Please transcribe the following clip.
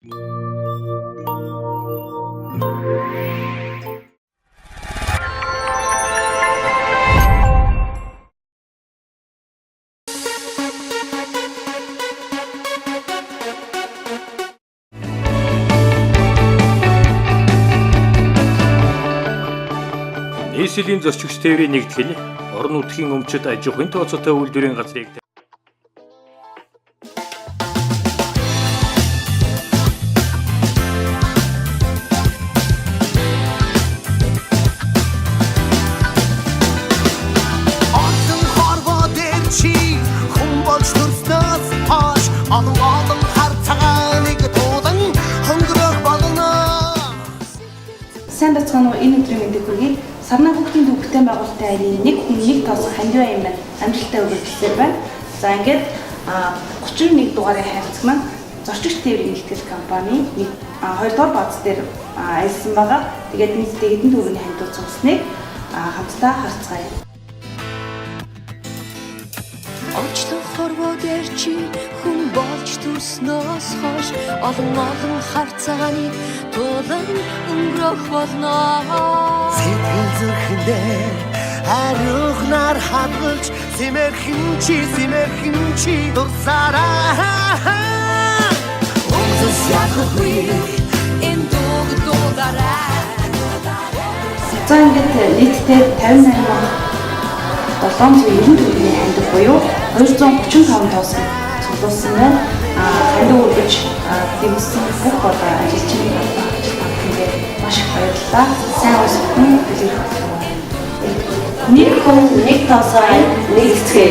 Нийслэлийн зорчигч тээврийн нэгтгэл орон нутгийн өмчөд аж ахуйн тооцоотой үйлдвэрийн газрыг Сайн бацхан энэ өдрийн мэндийг хүргэе. Сарнаа хүүхдийн төвөгтэй байгуулалтын аялын нэг хүн нэг тоос хандив юм байна. Амжилттай үргэлжлүүлсэн байна. За ингээд 31 дугаарын хайрцаг маань зорчигч тээврийн нэгтгэл компани 2 дугаар бааз дээр ажилласан байгаа. Тэгээд нийтдээ хэдэн төгрөгийн хандив цугсныг хамтдаа харцгаая. Очлох хорвоо дээр чи хүн болж төрснөөс хойш олон харцааны тулан өнгөрөх болно. Сэтгэл зүрхэндээ хариухнаар хадгалж симэрхэн чи дурсараа. Өнгөс яахгүй энэ дуугараа. За ингээд нийтдээ 58,790 төгрөгийн хандив буюу 235 тоос цуглуулсан байна. Хандив үргэж дэмжсэн бүх одоо ажилчид маш их баярлалаа. Сайн уусган хэлэх болов. Нэг хүн нэг тоосоо нэгтгэе.